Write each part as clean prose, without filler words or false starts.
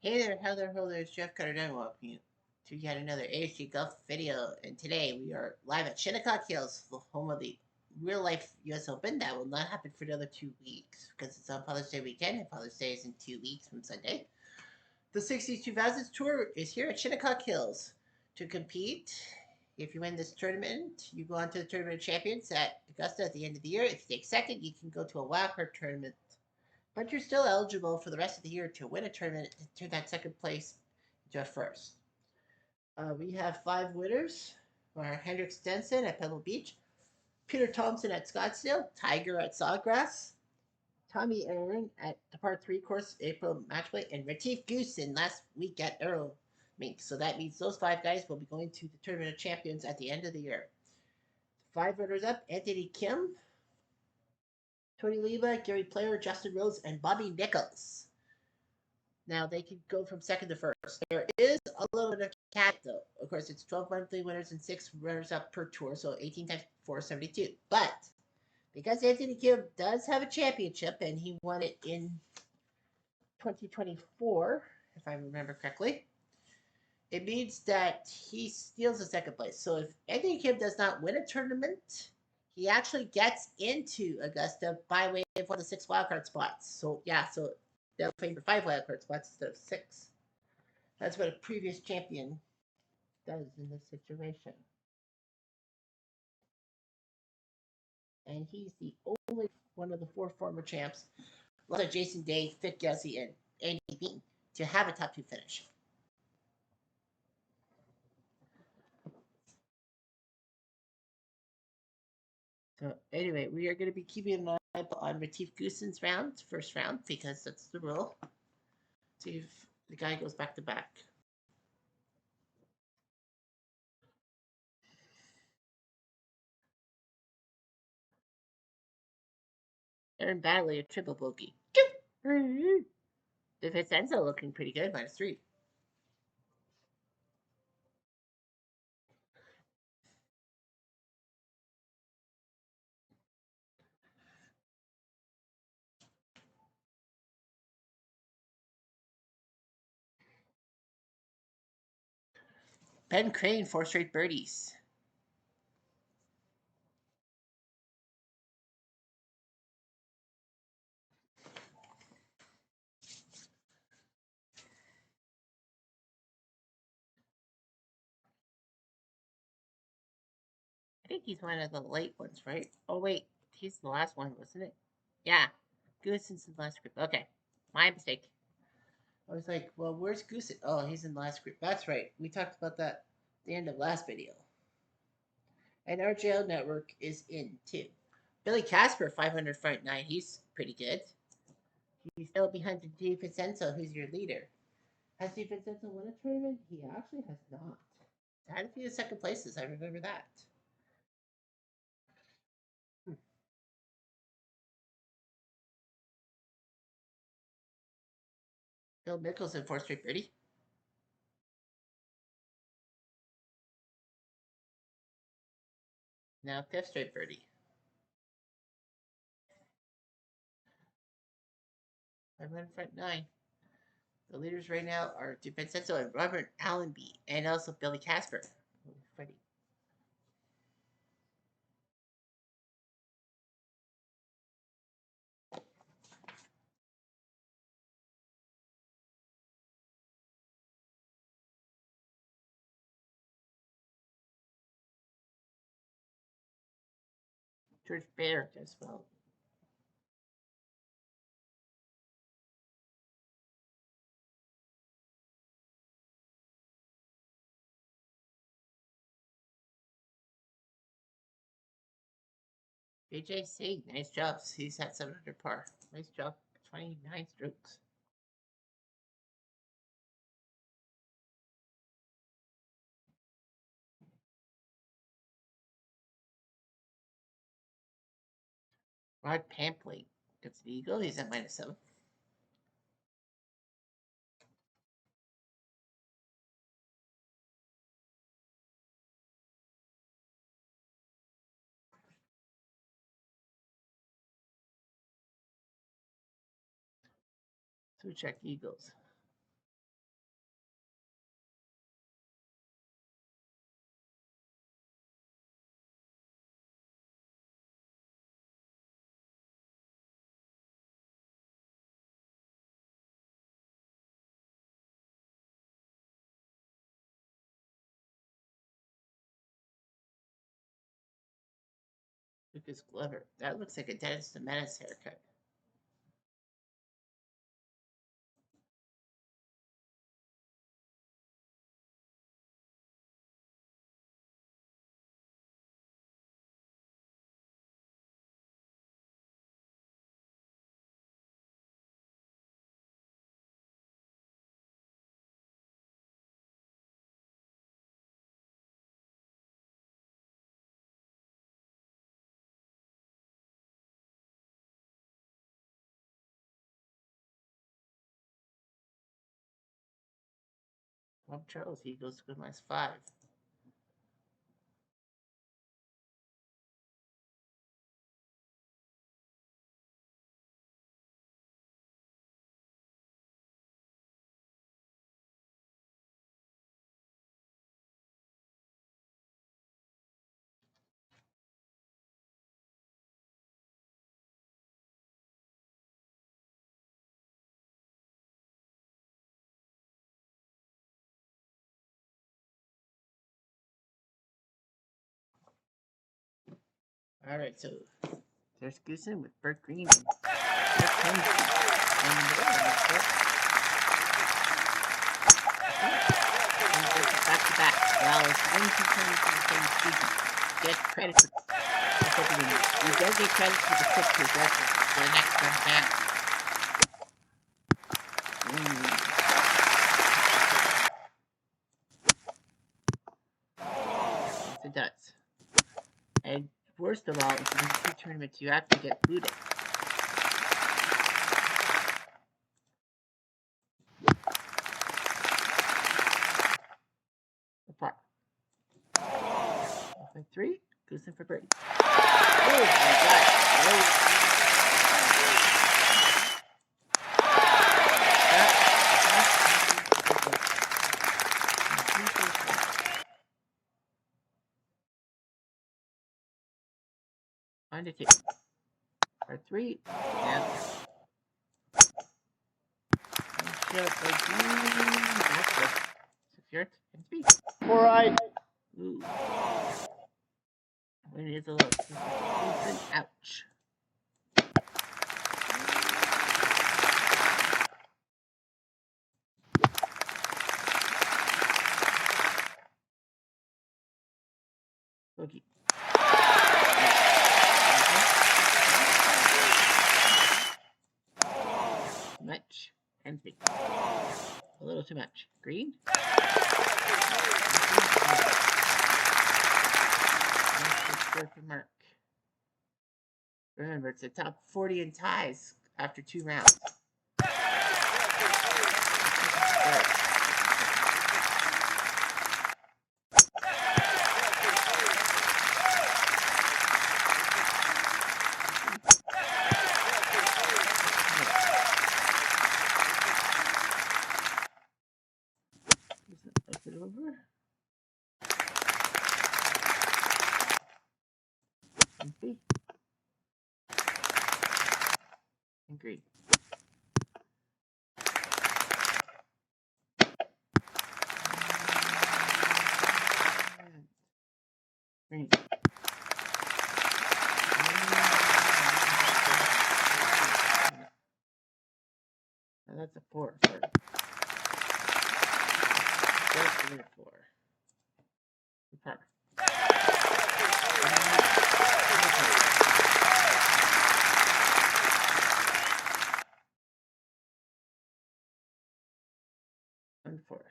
Hey there, hello there, it's Jeff Cutter and welcome you to yet another Asg Golf video. And today we are live at Shinnecock Hills, the home of the real life US Open. That will not happen for another 2 weeks because it's on Father's Day weekend, and Father's Day is in 2 weeks from Sunday. The 60s 2000s Tour is here at Shinnecock Hills to compete. If you win this tournament, you go on to the Tournament of Champions at Augusta at the end of the year. If you take second, you can go to a wildcard tournament, but you're still eligible for the rest of the year to win a tournament and turn that second place into a first. We have 5 winners. Our Hendrik Stenson at Pebble Beach, Peter Thompson at Scottsdale, Tiger at Sawgrass, Tommy Aaron at the Par 3 course, April match play, and Retief Goosen last week at Arrow Mink. So that means those 5 guys will be going to the Tournament of Champions at the end of the year. 5 runners up: Anthony Kim, Tony Leva, Gary Player, Justin Rose, and Bobby Nichols. Now they can go from second to first. There is a little bit of cap though. Of course, it's 12 monthly winners and 6 runners up per tour, so 18 times 472. But because Anthony Kim does have a championship and he won it in 2024, if I remember correctly, it means that he steals the second place. So if Anthony Kim does not win a tournament, he actually gets into Augusta by way of one of the 6 wildcard spots. So yeah, so they'll play for 5 wildcard spots instead of 6. That's what a previous champion does in this situation. And he's the only one of the 4 former champs, like Jason Day, Fit Gessie, and Andy Bean, to have a top 2 finish. So anyway, we are going to be keeping an eye on Retief Goosen's first round, because that's the rule. See if the guy goes back to back. Aaron Badley, a triple bogey. The Vincenzo looking pretty good, -3. Ben Crane, 4 straight birdies. I think he's one of the late ones, right? Oh wait, he's the last one, wasn't it? Yeah, Goosen's in the last group. Okay, my mistake. I was like, well, where's Goosen? Oh, he's in the last group. That's right. We talked about that at the end of last video. And our jail network is in too. Billy Casper, 500 front 9. He's pretty good. He's still behind Di Vincenzo, who's your leader. Has Di Vincenzo won a tournament? He actually has not. Had a few second places. I remember that. Phil Mickelson, 4 straight birdie. Now 5th straight birdie. 500 front 9. The leaders right now are Di Vincenzo and Robert Allenby, and also Billy Casper. Freddie. George Baird as well. JJC, nice job. He's at 700 par. Nice job. 29 strokes. Rod Pampley gets the eagle. He's at -7. So check eagles. Lucas Glover. That looks like a Dennis the Menace haircut. Bob Charles, he goes to good minus 5. All right, so there's Goosen with Bert Green and Bert Hensley. Back to back. Well, it's 1-2 turns in the same season. Get credit for you don't get credit for the tip to record for the next turn down. Yes, it does. And worst of all, if you win 2 tournaments, you have to get booted. Apart. 3, Goosen for birdie. Oh my god. No. On to 2. Or 3. Yeah. That's it. 6 yards and speed. All right. Ooh. When it is a little. Ouch. Boogie. Too much. Hensby. A little too much. Green. Mark. Remember, it's a top 40 in ties after 2 rounds. Flip it over. And B. And green. Green. Now that's a 4. Sorry. Just a 4. Par. And 4.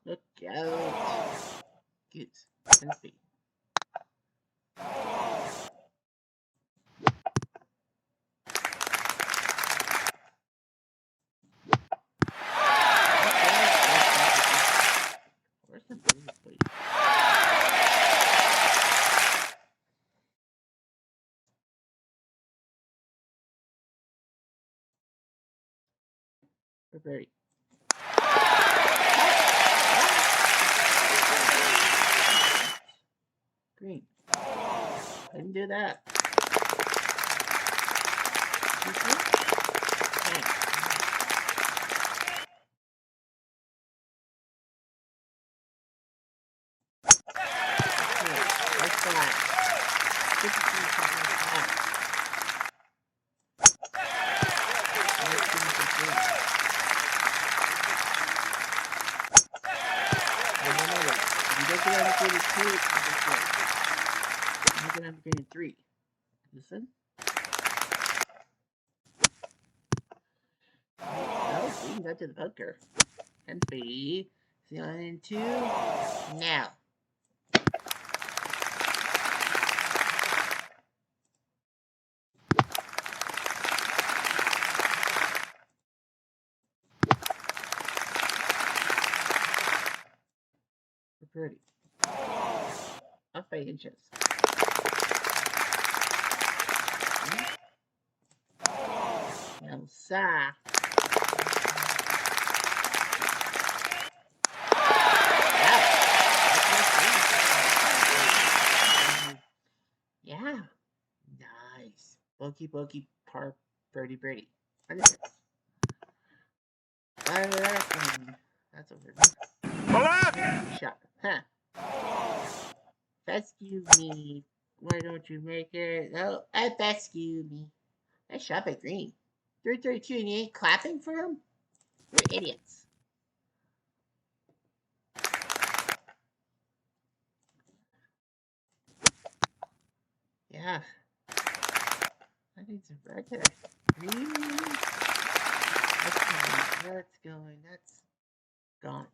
Look out. Goose. And speed. Where's the booze, please? For birdie. Green. I didn't do that. Okay. Three. Listen. Oh, green got to the bunker. And B. 2. Now. Pretty. Off by inches. Elsa. Yeah. Nice. Bogey, bogey, par, birdie, birdie. That's over. Shot. Huh. Rescue me. Why don't you make it? Oh, I rescue me. Nice shot by Green. 332 and you ain't clapping for him? You're idiots. Yeah. I need some red there. Green. That's going. That's gone.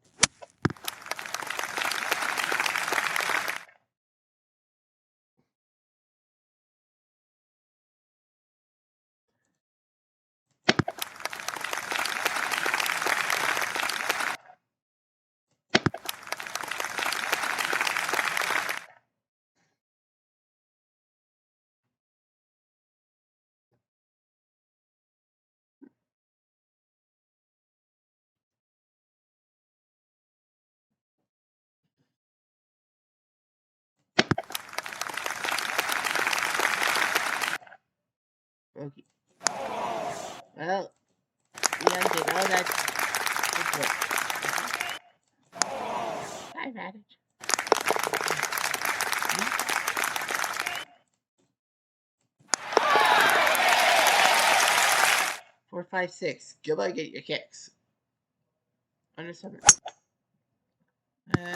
Bogey. Well, we undid all that. Hi, Radich. 4, 5, 6. Goodbye, get your kicks. Under 7. And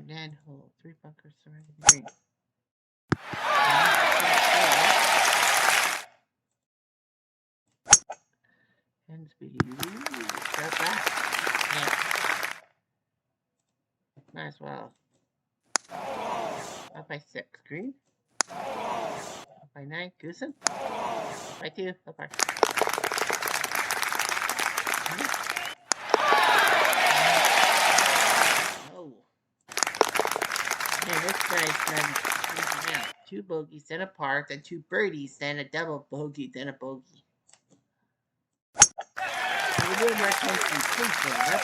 then hole. 3 bunkers surrounding the green. And speed. Got that. Yeah. Might as well. Up by 6. Green. Up by 9. Goosen. Up by 2. Up by. Oh. Man, this guy's done 2 bogeys, then a par, then 2 birdies, then a double bogey, then a bogey. We're doing more concentration. Up.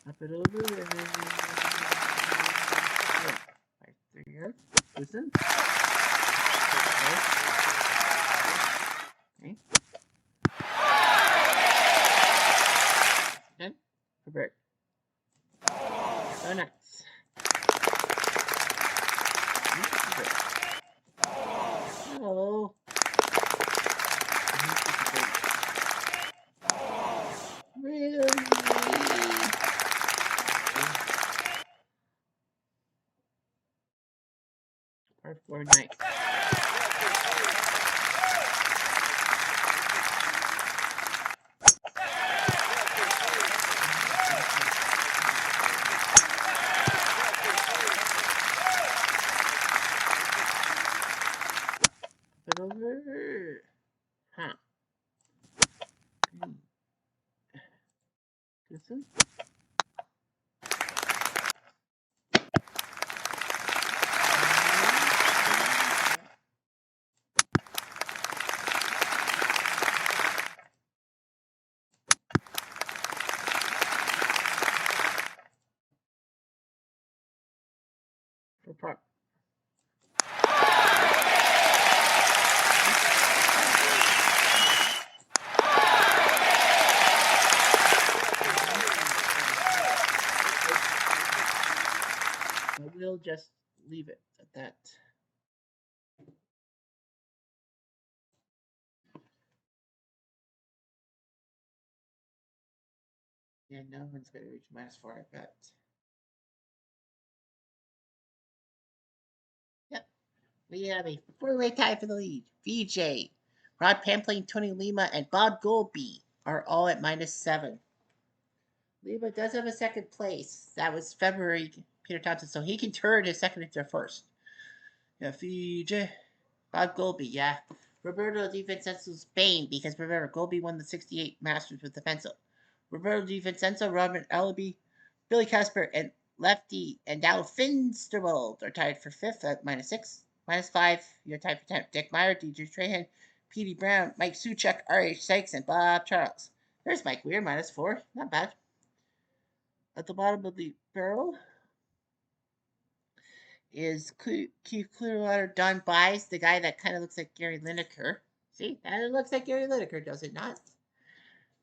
Up it over and then 3 yards. Listen. Okay. Then for bird. So nice. Hello. Really? Par 4 night. Put over. Huh. Listen. For par. we'll just leave it at that. Yeah, no one's going to reach -4, I bet. Yep. We have a four-way tie for the lead. VJ, Rod Pamplin, Tony Lima, and Bob Goldby are all at -7. Lima does have a second place. That was February, Peter Thompson, so he can turn his second into first. Yeah, VJ. Bob Goldby, yeah. Roberto Di Vincenzo's Spain, because remember, Goldby won the 68 Masters with Defenso. Roberto Di Vincenzo, Robert Ellaby, Billy Casper, and Lefty and Dow Finsterwald are tied for fifth at -6. -5, you're tied for 10th. Dick Meyer, DJ Trahan, Petey Brown, Mike Suchek, R.H. Sykes, and Bob Charles. There's Mike Weir, -4. Not bad. At the bottom of the barrel is Keith Clearwater, Don Bies, the guy that kind of looks like Gary Lineker. See, that looks like Gary Lineker, does it not?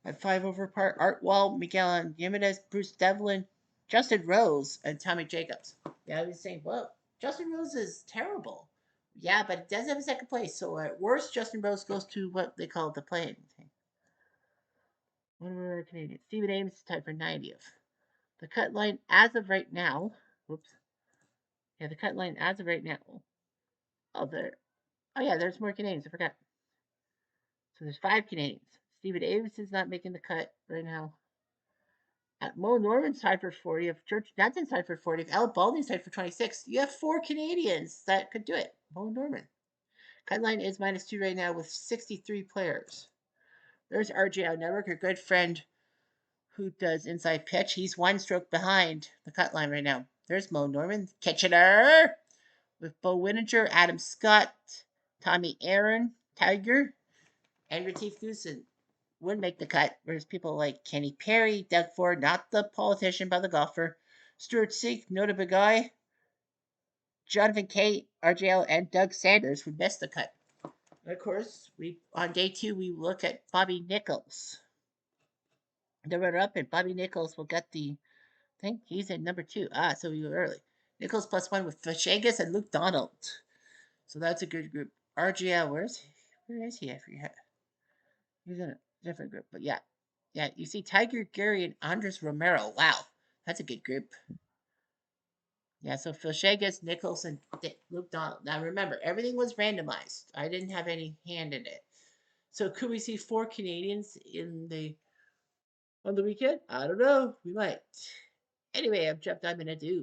At 5 over par, Art Wall, Miguel Jimenez, Bruce Devlin, Justin Rose, and Tommy Jacobs. Yeah, I was saying, well, Justin Rose is terrible. Yeah, but it does have a second place. So at worst, Justin Rose goes to what they call the playing thing. One of our Canadians. Steven Ames is tied for 90th. The cut line as of right now. Whoops. Yeah, the cut line as of right now. Oh, there. Oh, yeah, there's more Canadians. I forgot. So there's 5 Canadians. Steven Davis is not making the cut right now. Mo Norman's tied for 40th. George Johnson's tied for 40th. Al Baldwin's tied for 26th. You have 4 Canadians that could do it. Mo Norman. Cut line is -2 right now with 63 players. There's RJL Network, our good friend who does inside pitch. He's 1 stroke behind the cut line right now. There's Mo Norman. Kitchener with Bo Winninger, Adam Scott, Tommy Aaron, Tiger, and Retief Goosen would make the cut, whereas people like Kenny Perry, Doug Ford, not the politician but the golfer, Stuart Seek, notable guy, Jonathan Kay, RJL, and Doug Sanders would miss the cut. And of course, we on day 2 we look at Bobby Nichols, the runner-up, and Bobby Nichols will get the. I think he's at number 2. So we were early. Nichols +1 with Fashagas and Luke Donald. So that's a good group. RGL, where is he? I forget. He's in a different group, but yeah. Yeah, you see Tiger, Gary, and Andres Romero. Wow, that's a good group. Yeah, so Phil Shagas, Nichols, and Luke Donald. Now remember, everything was randomized. I didn't have any hand in it. So could we see 4 Canadians in the on the weekend? I don't know. We might. Anyway, I'm Jeff Diamond. Adieu.